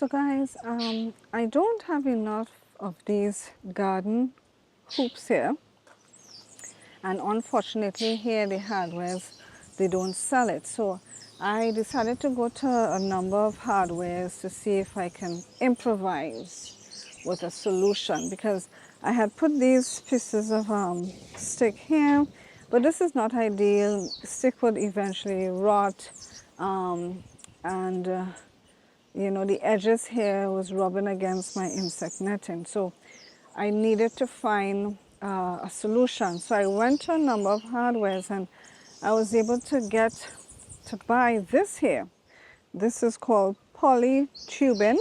So guys, I don't have enough of these garden hoops here, and unfortunately here the hardwares, they don't sell it. So I decided to go to a number of hardwares to see if I can improvise with a solution, because I had put these pieces of stick here, but this is not ideal. Stick would eventually rot, and you know, the edges here was rubbing against my insect netting. So I needed to find a solution. So I went to a number of hardwares and I was able to buy this here. This is called poly tubing.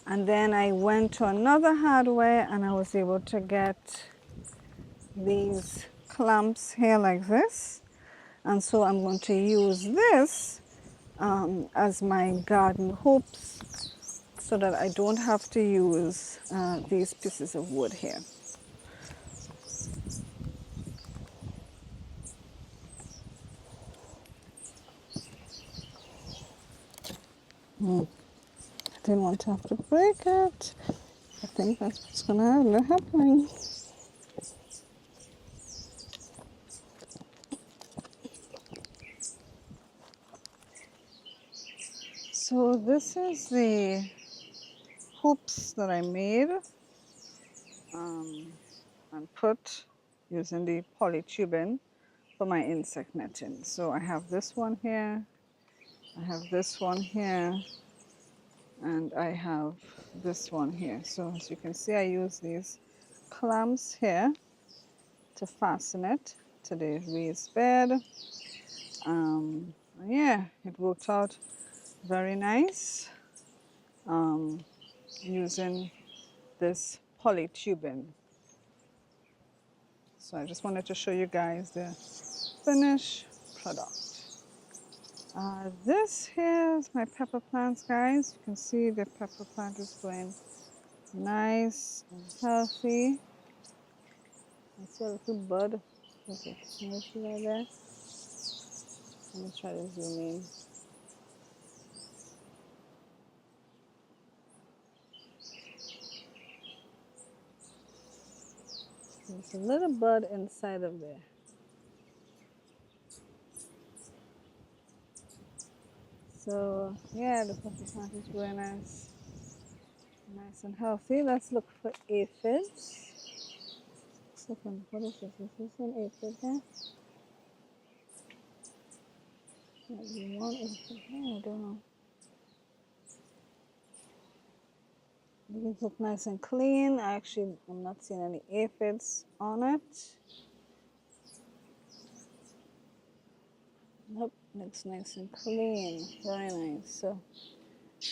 And then I went to another hardware and I was able to get these clamps here like this. And so I'm going to use this as my garden hoops so that I don't have to use these pieces of wood here. I didn't want to have to break it. I think that's what's going to end up happening. So this is the hoops that I made and put using the polytubing for my insect netting. So I have this one here, I have this one here, and I have this one here. So as you can see, I use these clamps here to fasten it to the raised bed. Yeah, it worked out very nice using this polytubing. So I just wanted to show you guys the finished product. This here is my pepper plants, guys. You can see the pepper plant is growing nice and healthy. I see a little bud. Okay, can you see that there? Let me try to zoom in. There's a little bud inside of there. So yeah, the pepper plant is very nice, nice and healthy. Let's look for aphids. What is this? Is this an aphid here? Maybe one aphid here, I don't know. These look nice and clean. I'm not seeing any aphids on it. Nope, looks nice and clean. Very nice. So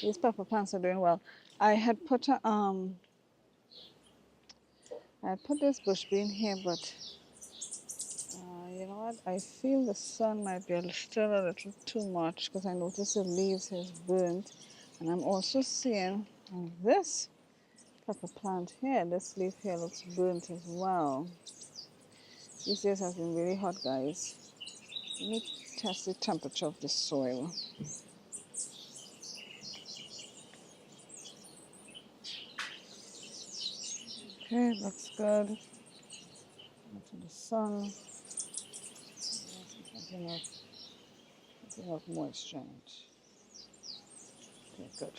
these pepper plants are doing well. I had put this bush bean here, but you know what? I feel the sun might be still a little too much because I noticed the leaves has burnt, and I'm also seeing on this pepper plant here, this leaf here looks burnt as well. These days has been really hot, guys. Let me test the temperature of the soil. Okay, looks good. Into the sun. Enough moisture in it. Okay, good.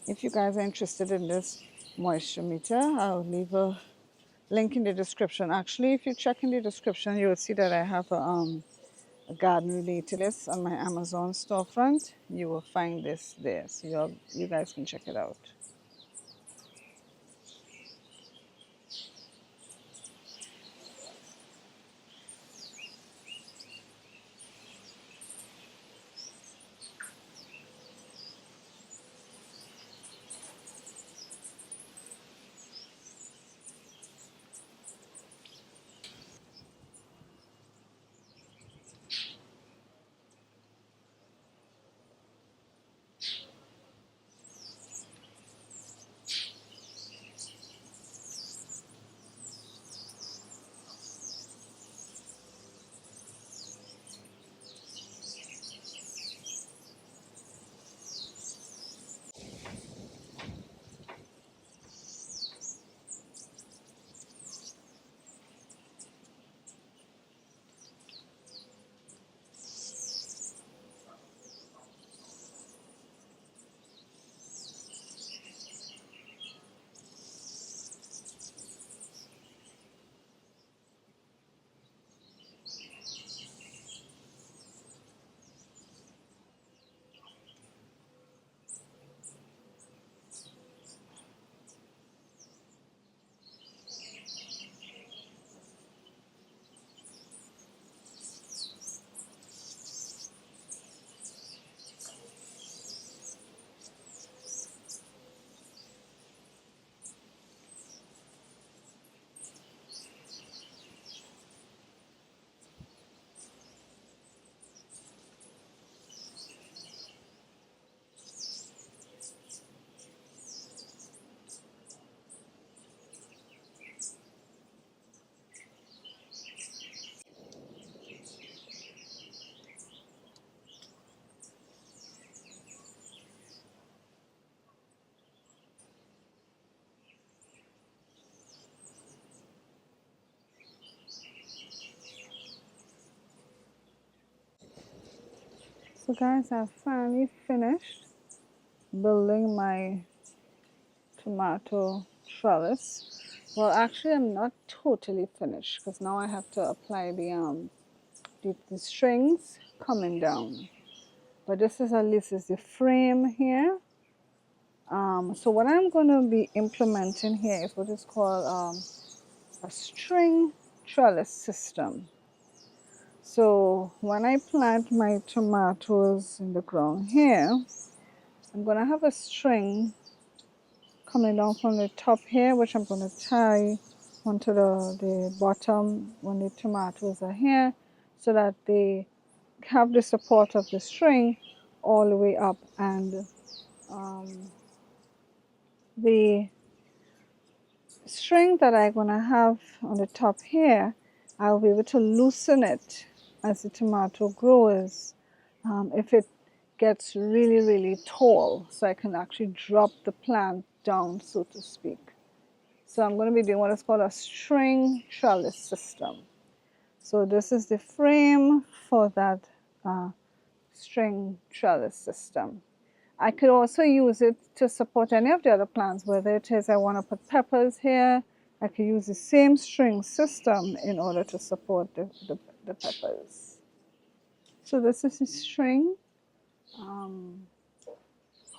If you guys are interested in this moisture meter, I'll leave a link in the description. Actually, if you check in the description, you will see that I have a garden related list on my Amazon storefront. You will find this there, so you guys can check it out. So guys, I've finally finished building my tomato trellis. Well, actually I'm not totally finished because now I have to apply the strings coming down. But this is at least is the frame here. So what I'm going to be implementing here is what is called a string trellis system. So when I plant my tomatoes in the ground here, I'm going to have a string coming down from the top here, which I'm going to tie onto the bottom when the tomatoes are here, so that they have the support of the string all the way up, and the string that I'm going to have on the top here, I'll be able to loosen it as the tomato grows if it gets really tall, so I can actually drop the plant down, so to speak. So I'm going to be doing what is called a string trellis system. So this is the frame for that string trellis system. I could also use it to support any of the other plants, whether it is I want to put peppers here. I could use the same string system in order to support the peppers. So this is the string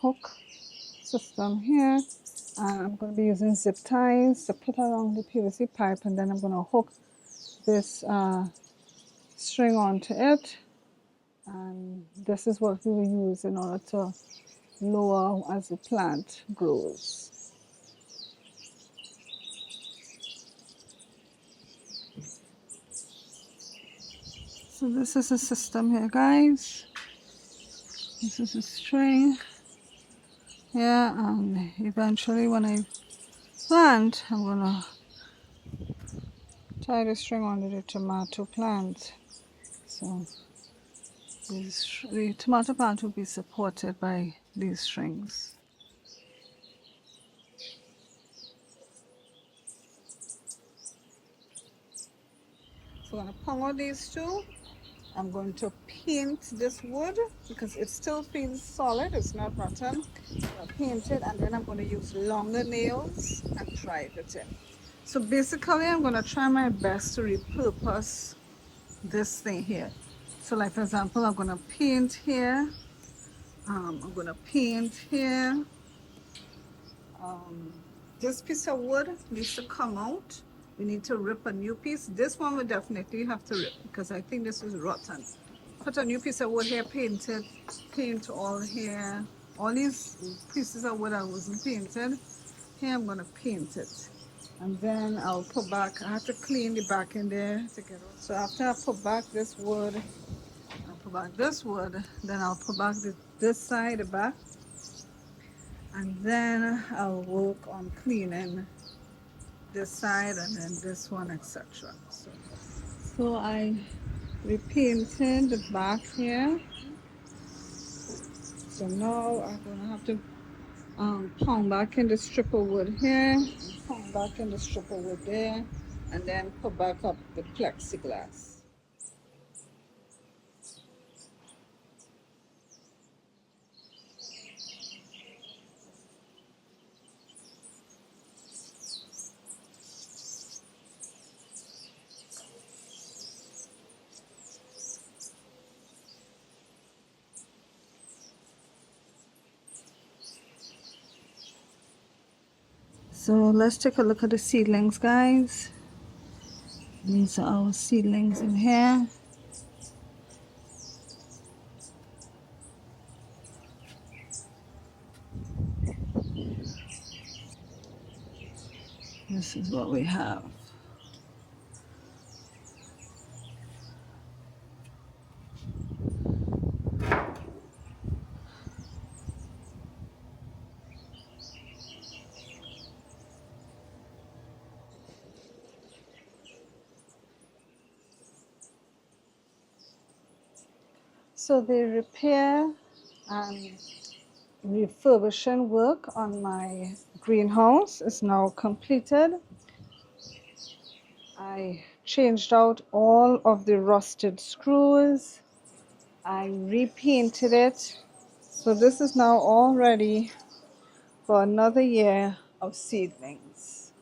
hook system here. And I'm going to be using zip ties to put along the PVC pipe, and then I'm going to hook this string onto it. And this is what we will use in order to lower as the plant grows. So this is the system here, guys. This is a string here, and eventually when I plant, I'm gonna tie the string onto the tomato plant. So the tomato plant will be supported by these strings. So I'm going to pong out these two. I'm going to paint this wood because it still feels solid, it's not rotten. I'll paint it, and then I'm going to use longer nails and drive it in. So basically I'm going to try my best to repurpose this thing here. So like for example, I'm going to paint here, I'm going to paint here. This piece of wood needs to come out. We need to rip a new piece. This one we definitely have to rip because I think this is rotten. Put a new piece of wood here, paint it, paint all here. All these pieces of wood that wasn't painted, here I'm going to paint it. And then I'll put back, I have to clean the back in there to get out. So after I put back this wood, I'll put back this wood, then I'll put back this side, the back. And then I'll work on cleaning this side and then this one, etc. So I repainted the back here. So now I'm going to have to pound back in the strip of wood here, pound back in the strip of wood there, and then put back up the plexiglass. So let's take a look at the seedlings, guys. These are our seedlings in here. This is what we have. So the repair and refurbishing work on my greenhouse is now completed. I changed out all of the rusted screws. I repainted it. So this is now all ready for another year of seedlings.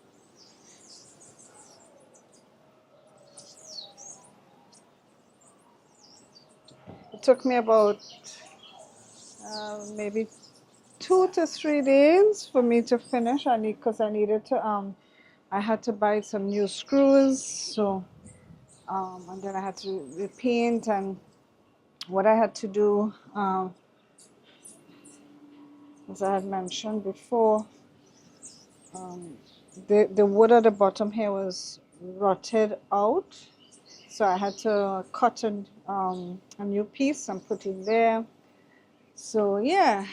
It took me about maybe 2 to 3 days for me to finish. Because I needed to I had to buy some new screws, so and then I had to repaint, and what I had to do, as I had mentioned before, the wood at the bottom here was rotted out, so I had to cut a new piece and put it there. So yeah,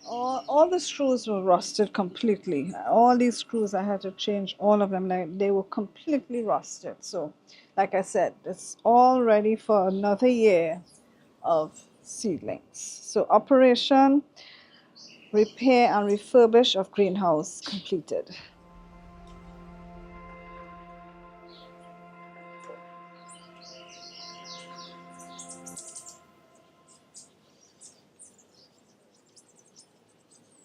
all the screws were rusted completely. All these screws, I had to change all of them. Like, they were completely rusted. So like I said, it's all ready for another year of seedlings. So operation repair and refurbish of greenhouse completed.